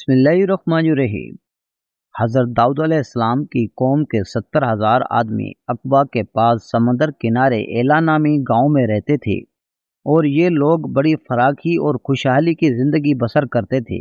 बिस्मिल्लाहिर्रहमानिर्रहीम। हज़रत दाऊद अलैहिस्सलाम की कौम के 70,000 आदमी अकबा के पास समंदर किनारे एला नामी गांव में रहते थे और ये लोग बड़ी फराखी और खुशहाली की ज़िंदगी बसर करते थे।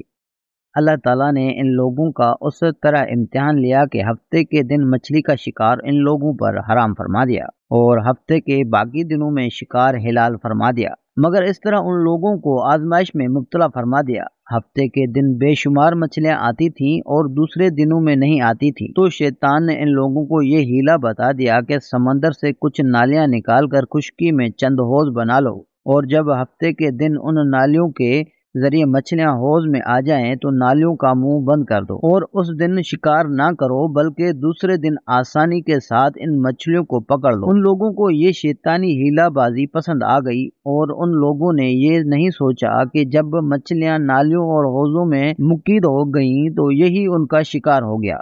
अल्लाह ताला ने इन लोगों का उस तरह इम्तिहान लिया कि हफ्ते के दिन मछली का शिकार इन लोगों पर हराम फरमा दिया और हफ्ते के बाकी दिनों में शिकार हिलाल फरमा दिया, मगर इस तरह उन लोगों को आजमाइश में मुब्तला फरमा दिया। हफ्ते के दिन बेशुमार मछलियां आती थीं और दूसरे दिनों में नहीं आती थीं, तो शैतान ने इन लोगों को ये हीला बता दिया कि समंदर से कुछ नालियां निकाल कर खुशकी में चंद हौज बना लो, और जब हफ्ते के दिन उन नालियों के जरिए मछलियां हौज में आ जाएं तो नालियों का मुंह बंद कर दो और उस दिन शिकार ना करो, बल्कि दूसरे दिन आसानी के साथ इन मछलियों को पकड़ लो। उन लोगों को ये शैतानी हीलाबाजी पसंद आ गई और उन लोगों ने ये नहीं सोचा कि जब मछलियां नालियों और हौजों में मुकीद हो गईं तो यही उनका शिकार हो गया,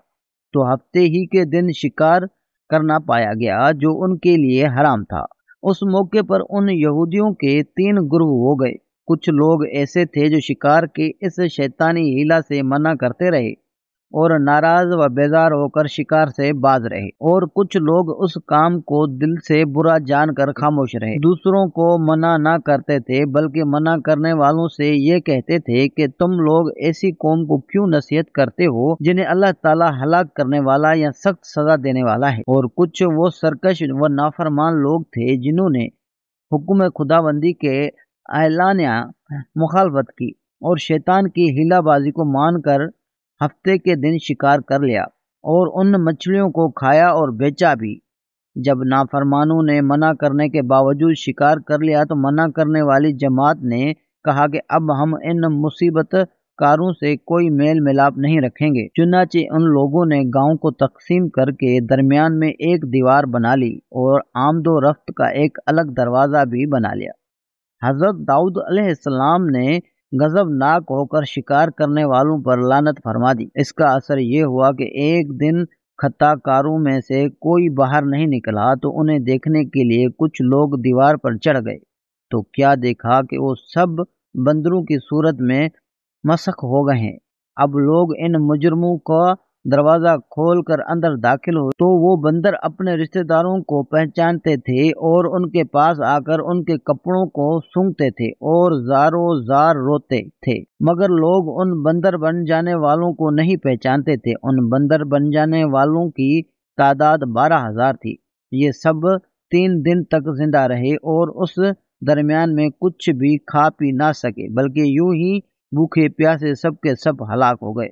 तो हफ्ते ही के दिन शिकार करना पाया गया जो उनके लिए हराम था। उस मौके पर उन यहूदियों के 3 ग्रुप हो गए। कुछ लोग ऐसे थे जो शिकार के इस शैतानी हीला से मना करते रहे और नाराज व बेजार होकर शिकार से बाज रहे, और कुछ लोग उस काम को दिल से बुरा जानकर खामोश रहे। दूसरों को मना ना करते थे, बल्कि मना करने वालों से ये कहते थे कि तुम लोग ऐसी कौम को क्यों नसीहत करते हो जिन्हें अल्लाह ताला हलाक करने वाला या सख्त सजा देने वाला है। और कुछ वो सरकश व नाफरमान लोग थे जिन्होंने हुक्म खुदाबंदी के ऐलानिया मुखालफत की और शैतान की हीलाबाजी को मानकर हफ्ते के दिन शिकार कर लिया और उन मछलियों को खाया और बेचा भी। जब नाफरमानों ने मना करने के बावजूद शिकार कर लिया तो मना करने वाली जमात ने कहा कि अब हम इन मुसीबत कारों से कोई मेल मिलाप नहीं रखेंगे। चुनाचे उन लोगों ने गांव को तकसीम करके दरमियान में एक दीवार बना ली और आमदो रफ्त का एक अलग दरवाज़ा भी बना लिया। हज़रत दाऊद अलैहिस्सलाम ने गज़बनाक होकर शिकार करने वालों पर लानत फरमा दी। इसका असर ये हुआ कि एक दिन खताकारों में से कोई बाहर नहीं निकला तो उन्हें देखने के लिए कुछ लोग दीवार पर चढ़ गए, तो क्या देखा कि वो सब बंदरों की सूरत में मसख हो गए हैं। अब लोग इन मुजरमों का दरवाज़ा खोल कर अंदर दाखिल हुए तो वो बंदर अपने रिश्तेदारों को पहचानते थे और उनके पास आकर उनके कपड़ों को सूंघते थे और ज़ारो ज़ार रोते थे, मगर लोग उन बंदर बन जाने वालों को नहीं पहचानते थे। उन बंदर बन जाने वालों की तादाद 12,000 थी। ये सब 3 दिन तक जिंदा रहे और उस दरमियान में कुछ भी खा पी ना सके, बल्कि यूं ही भूखे प्यासे सब के सब हलाक हो गए।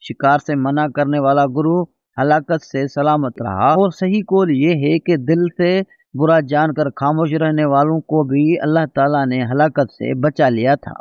शिकार से मना करने वाला गुरु हलाकत से सलामत रहा, और सही कौल ये है कि दिल से बुरा जानकर खामोश रहने वालों को भी अल्लाह ताला ने हलाकत से बचा लिया था।